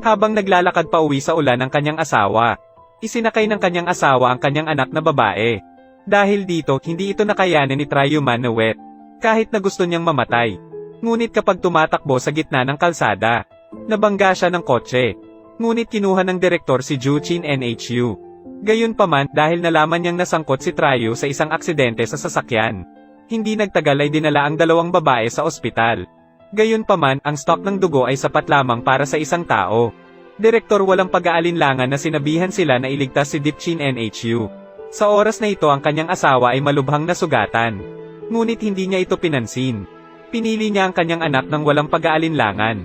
Habang naglalakad pa uwi sa ulan ang kanyang asawa, isinakay ng kanyang asawa ang kanyang anak na babae. Dahil dito, hindi ito nakayanan ni Tryo Manowet, kahit na gusto niyang mamatay. Ngunit kapag tumatakbo sa gitna ng kalsada, nabangga siya ng kotse. Ngunit kinuha ng direktor si Juchin Nhu. Gayunpaman, dahil nalaman niyang nasangkot si Tryo sa isang aksidente sa sasakyan, hindi nagtagal ay dinala ang dalawang babae sa ospital. Gayunpaman, ang stock ng dugo ay sapat lamang para sa isang tao. Direktor walang pag-aalinlangan na sinabihan sila na iligtas si Dipchin Nhu. Sa oras na ito ang kanyang asawa ay malubhang nasugatan. Ngunit hindi niya ito pinansin. Pinili niya ang kanyang anak ng walang pag-aalinlangan.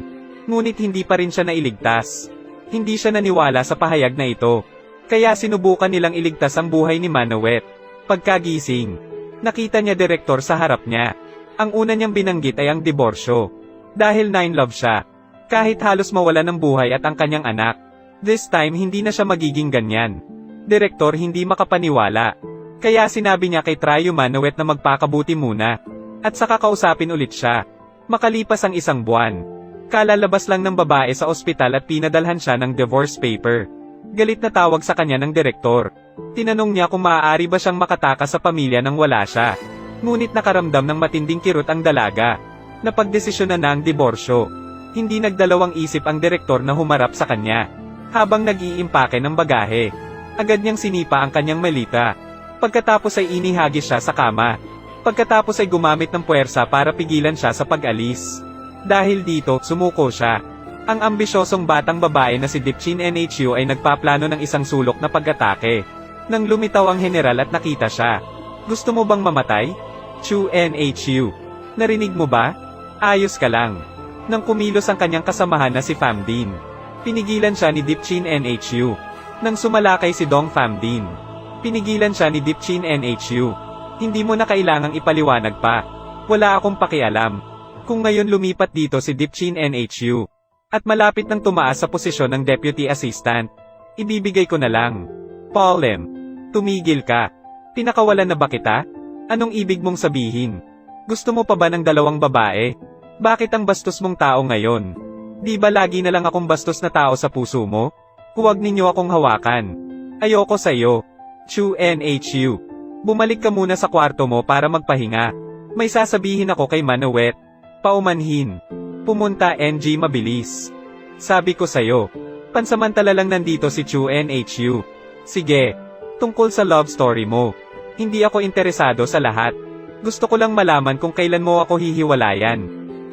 Ngunit hindi pa rin siya nailigtas. Hindi siya naniwala sa pahayag na ito. Kaya sinubukan nilang iligtas ang buhay ni Manowet. Pagkagising, nakita niya direktor sa harap niya. Ang una niyang binanggit ay ang diborsyo. Dahil na-in-love siya. Kahit halos mawala ng buhay at ang kanyang anak. This time hindi na siya magiging ganyan. Direktor hindi makapaniwala. Kaya sinabi niya kay Tryo Manowet na magpakabuti muna. At saka kausapin ulit siya. Makalipas ang isang buwan, kalalabas lang ng babae sa ospital at pinadalhan siya ng divorce paper. Galit na tawag sa kanya ng direktor. Tinanong niya kung maaari ba siyang makatakas sa pamilya nang wala siya. Ngunit nakaramdam ng matinding kirot ang dalaga. Napagdesisyonan na ang diborsyo. Hindi nagdalawang isip ang direktor na humarap sa kanya. Habang nag-iimpake ng bagahe, agad niyang sinipa ang kanyang malita. Pagkatapos ay inihagis siya sa kama. Pagkatapos ay gumamit ng puwersa para pigilan siya sa pag-alis. Dahil dito, sumuko siya. Ang ambisyosong batang babae na si Dipchin Nhu ay nagpaplano ng isang sulok na pag-atake. Nang lumitaw ang general at nakita siya. Gusto mo bang mamatay? Chu Nhu. Narinig mo ba? Ayos ka lang. Nang kumilos ang kanyang kasamahan na si Famdin, pinigilan siya ni Dipchin Nhu. Nang sumalakay si Dong Famdin, pinigilan siya ni Dipchin Nhu. Hindi mo na kailangang ipaliwanag pa. Wala akong pakialam. Kung ngayon lumipat dito si Dipchin Nhu, at malapit nang tumaas sa posisyon ng deputy assistant, ibibigay ko na lang. Paulem, tumigil ka. Pinakawalan na ba kita? Anong ibig mong sabihin? Gusto mo pa ba ng dalawang babae? Bakit ang bastos mong tao ngayon? Di ba lagi na lang akong bastos na tao sa puso mo? Huwag ninyo akong hawakan. Ayoko sa'yo. Chu Nhu. Bumalik ka muna sa kwarto mo para magpahinga. May sasabihin ako kay Manowet. Paumanhin. Pumunta NG mabilis. Sabi ko sa'yo. Pansamantala lang nandito si Chu Nhu. Sige. Tungkol sa love story mo. Hindi ako interesado sa lahat. Gusto ko lang malaman kung kailan mo ako hihiwalayan.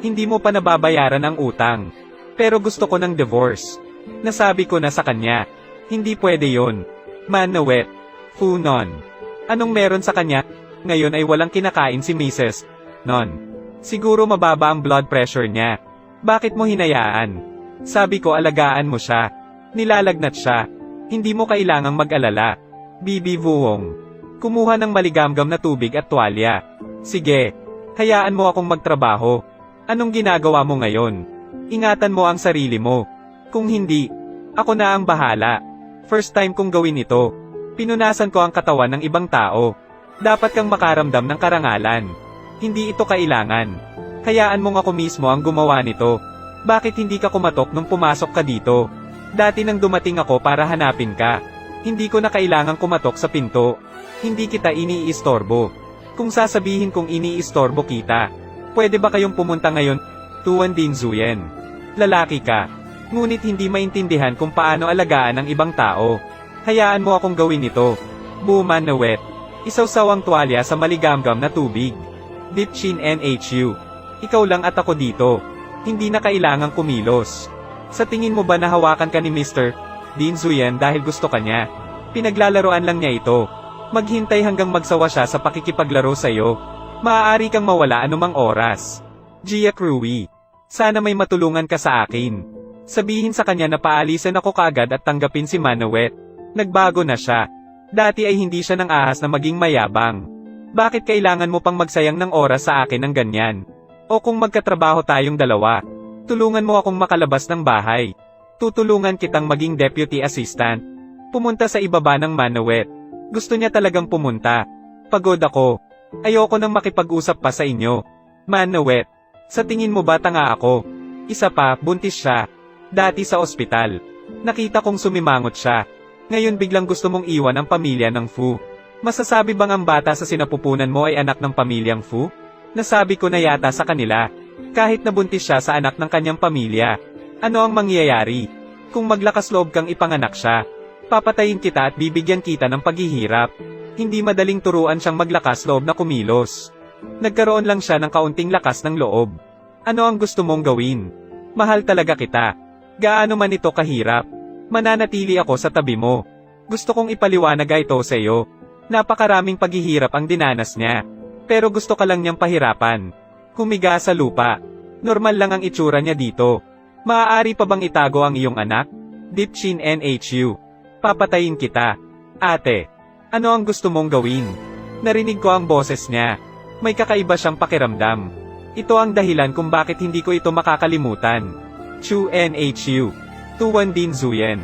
Hindi mo pa nababayaran ang utang. Pero gusto ko ng divorce. Nasabi ko na sa kanya. Hindi pwede yon. Manowet. Funon. Anong meron sa kanya? Ngayon ay walang kinakain si Mrs. Non. Siguro mababa ang blood pressure niya. Bakit mo hinayaan? Sabi ko alagaan mo siya. Nilalagnat siya. Hindi mo kailangang mag-alala. Bibi Vuong. Kumuha ng maligamgam na tubig at tuwalya. Sige. Hayaan mo akong magtrabaho. Anong ginagawa mo ngayon? Ingatan mo ang sarili mo. Kung hindi, ako na ang bahala. First time kong gawin ito. Pinunasan ko ang katawan ng ibang tao. Dapat kang makaramdam ng karangalan. Hindi ito kailangan. Hayaan mong ako mismo ang gumawa nito. Bakit hindi ka kumatok nung pumasok ka dito? Dati nang dumating ako para hanapin ka. Hindi ko na kailangang kumatok sa pinto. Hindi kita iniistorbo. Kung sasabihin kong iniistorbo kita, pwede ba kayong pumunta ngayon? Tuan Din Zuyen. Lalaki ka. Ngunit hindi maintindihan kung paano alagaan ang ibang tao. Hayaan mo akong gawin ito. Buman na wet. Isawsaw ang tuwalya sa maligamgam na tubig. Dipchin Nhu. Ikaw lang at ako dito. Hindi na kailangang kumilos. Sa tingin mo ba nahawakan ka ni Mr. Din Zuyen dahil gusto ka niya? Pinaglalaroan lang niya ito. Maghintay hanggang magsawa siya sa pakikipaglaro sa'yo. Maaari kang mawala anumang oras. Gia Cruy. Sana may matulungan ka sa akin. Sabihin sa kanya na paalisan ako kaagad at tanggapin si Manowet. Nagbago na siya. Dati ay hindi siya nang ahas na maging mayabang. Bakit kailangan mo pang magsayang ng oras sa akin ng ganyan? O kung magkatrabaho tayong dalawa, tulungan mo akong makalabas ng bahay. Tutulungan kitang maging deputy assistant. Pumunta sa ibaba ng Manowet. Gusto niya talagang pumunta. Pagod ako. Ayoko nang makipag-usap pa sa inyo. Manowet. Sa tingin mo ba tanga ako? Isa pa, buntis siya. Dati sa ospital, nakita kong sumimangot siya. Ngayon biglang gusto mong iwan ang pamilya ng Fu. Masasabi bang ang bata sa sinapupunan mo ay anak ng pamilyang Fu? Nasabi ko na yata sa kanila. Kahit nabuntis siya sa anak ng kanyang pamilya. Ano ang mangyayari? Kung maglakas loob kang ipanganak siya, papatayin kita at bibigyan kita ng paghihirap. Hindi madaling turuan siyang maglakas loob na kumilos. Nagkaroon lang siya ng kaunting lakas ng loob. Ano ang gusto mong gawin? Mahal talaga kita. Gaano man ito kahirap, mananatili ako sa tabi mo. Gusto kong ipaliwanag ito sa iyo. Napakaraming paghihirap ang dinanas niya. Pero gusto ka lang niyang pahirapan. Humiga sa lupa. Normal lang ang itsura niya dito. Maaari pa bang itago ang iyong anak? Deep Chin NHU. Papatayin kita. Ate, ano ang gusto mong gawin? Narinig ko ang boses niya. May kakaiba siyang pakiramdam. Ito ang dahilan kung bakit hindi ko ito makakalimutan. Chu NHU. Tuwan Din Zuyen.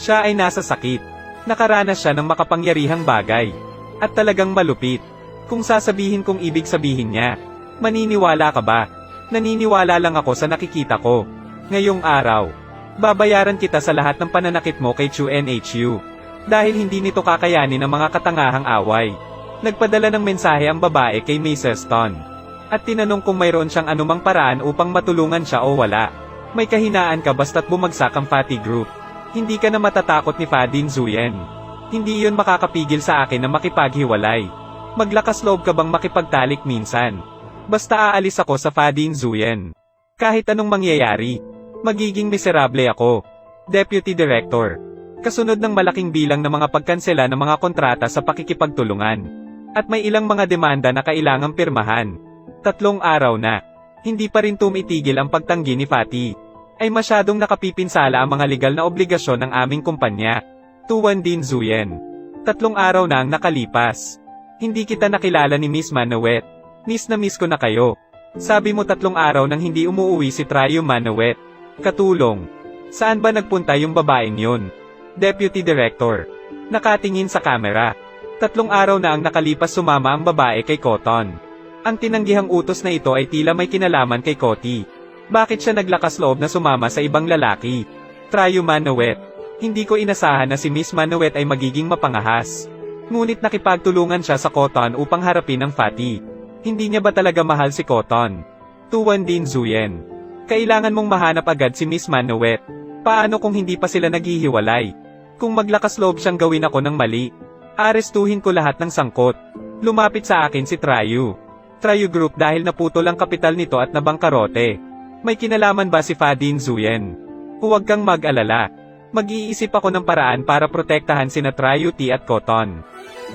Siya ay nasa sakit. Nakaranas siya ng makapangyarihang bagay. At talagang malupit. Kung sasabihin kong ibig sabihin niya, maniniwala ka ba? Naniniwala lang ako sa nakikita ko. Ngayong araw, babayaran kita sa lahat ng pananakit mo kay Chu NHU. Dahil hindi nito kakayanin ang mga katangahang away. Nagpadala ng mensahe ang babae kay Mrs. Ton. At tinanong kung mayroon siyang anumang paraan upang matulungan siya o wala. May kahinaan ka basta't bumagsak ang Fatty Group. Hindi ka na matatakot ni Fa Din Zuyen. Hindi iyon makakapigil sa akin na makipaghiwalay. Maglakas loob ka bang makipagtalik minsan? Basta aalis ako sa Fa Din Zuyen. Kahit anong mangyayari, magiging miserable ako. Deputy Director. Kasunod ng malaking bilang ng mga pagkansela ng mga kontrata sa pakikipagtulungan. At may ilang mga demanda na kailangang pirmahan. 3 araw na. Hindi pa rin tumitigil ang pagtanggi ni Fatty. Ay masyadong nakapipinsala ang mga legal na obligasyon ng aming kumpanya. Tuwan Din Zuyen. 3 araw na ang nakalipas. Hindi kita nakilala ni Miss Manawet. Miss na miss ko na kayo. Sabi mo 3 araw nang hindi umuwi si Trio Manawet. Katulong. Saan ba nagpunta yung babaeng yun? Deputy Director. Nakatingin sa kamera. 3 araw na ang nakalipas sumama ang babae kay Cotton. Ang tinanggihang utos na ito ay tila may kinalaman kay Cotty. Bakit siya naglakas loob na sumama sa ibang lalaki? Trio Manawet. Hindi ko inasahan na si Miss Manawet ay magiging mapangahas. Ngunit nakipagtulungan siya sa Cotton upang harapin ang Fatty. Hindi niya ba talaga mahal si Cotton? Tuwan Din Zuyen. Kailangan mong mahanap agad si Miss Manawet. Paano kung hindi pa sila naghihiwalay? Kung maglakas loob siyang gawin ako ng mali, arestuhin ko lahat ng sangkot. Lumapit sa akin si Trio Group dahil naputol ang kapital nito at nabangkarote. May kinalaman ba si Fa Din Zuyen? Huwag kang mag-alala. Mag-iisip ako ng paraan para protektahan sina Trio T at Cotton.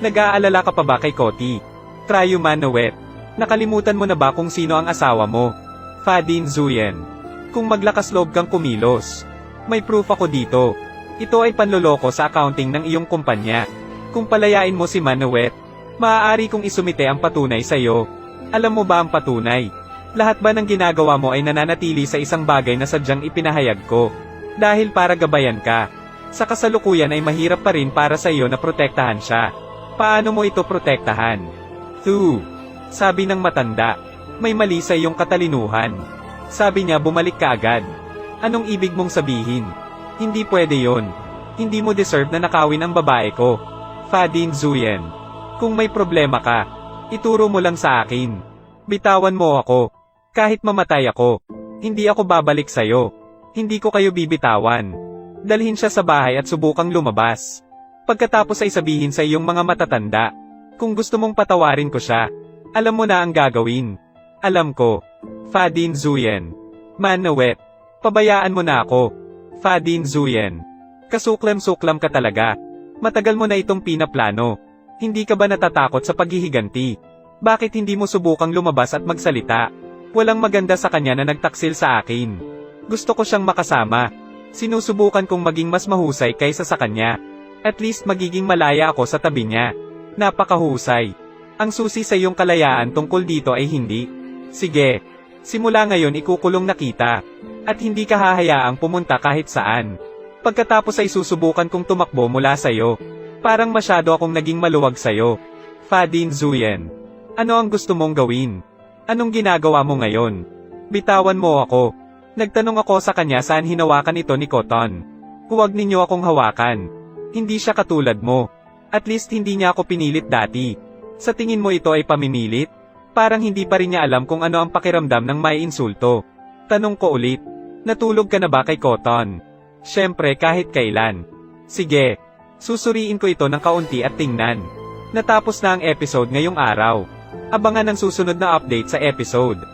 Nag-aalala ka pa ba kay Cotty? Trio Manawet. Nakalimutan mo na ba kung sino ang asawa mo? Fa Din Zuyen. Kung maglakas loob kang kumilos. May proof ako dito. Ito ay panloloko sa accounting ng iyong kumpanya. Kung palayain mo si Manawet, maaari kong isumite ang patunay sa iyo. Alam mo ba ang patunay? Lahat ba ng ginagawa mo ay nananatili sa isang bagay na sadyang ipinahayag ko? Dahil para gabayan ka. Sa kasalukuyan ay mahirap pa rin para sa iyo na protektahan siya. Paano mo ito protektahan? Sabi ng matanda. May mali sa iyong katalinuhan. Sabi niya bumalik ka agad. Anong ibig mong sabihin? Hindi pwede yon. Hindi mo deserve na nakawin ang babae ko. Fa Din Zuyen. Kung may problema ka, ituro mo lang sa akin. Bitawan mo ako. Kahit mamatay ako, hindi ako babalik sa'yo. Hindi ko kayo bibitawan. Dalhin siya sa bahay at subukang lumabas. Pagkatapos ay sabihin sa iyong mga matatanda. Kung gusto mong patawarin ko siya, alam mo na ang gagawin. Alam ko. Fa Din Zuyen. Manawet. Pabayaan mo na ako. Fa Din Zuyen. Kasuklam-suklam ka talaga. Matagal mo na itong pinaplano. Hindi ka ba natatakot sa paghihiganti? Bakit hindi mo subukang lumabas at magsalita? Walang maganda sa kanya na nagtaksil sa akin. Gusto ko siyang makasama. Sinusubukan kong maging mas mahusay kaysa sa kanya. At least magiging malaya ako sa tabi niya. Napakahusay. Ang susi sa iyong kalayaan tungkol dito ay hindi. Sige. Simula ngayon ikukulong na kita. At hindi ka hahayaang pumunta kahit saan. Pagkatapos ay susubukan kong tumakbo mula sa'yo. Parang masyado akong naging maluwag sa'yo. Fa Din Zuyen. Ano ang gusto mong gawin? Anong ginagawa mo ngayon? Bitawan mo ako. Nagtanong ako sa kanya saan hinawakan ito ni Cotton. Huwag ninyo akong hawakan. Hindi siya katulad mo. At least hindi niya ako pinilit dati. Sa tingin mo ito ay pamimilit? Parang hindi pa rin niya alam kung ano ang pakiramdam ng may insulto. Tanong ko ulit. Natulog ka na ba kay Cotton? Siyempre kahit kailan. Sige. Susuriin ko ito ng kaunti at tingnan. Natapos na ang episode ngayong araw. Abangan ang susunod na update sa episode.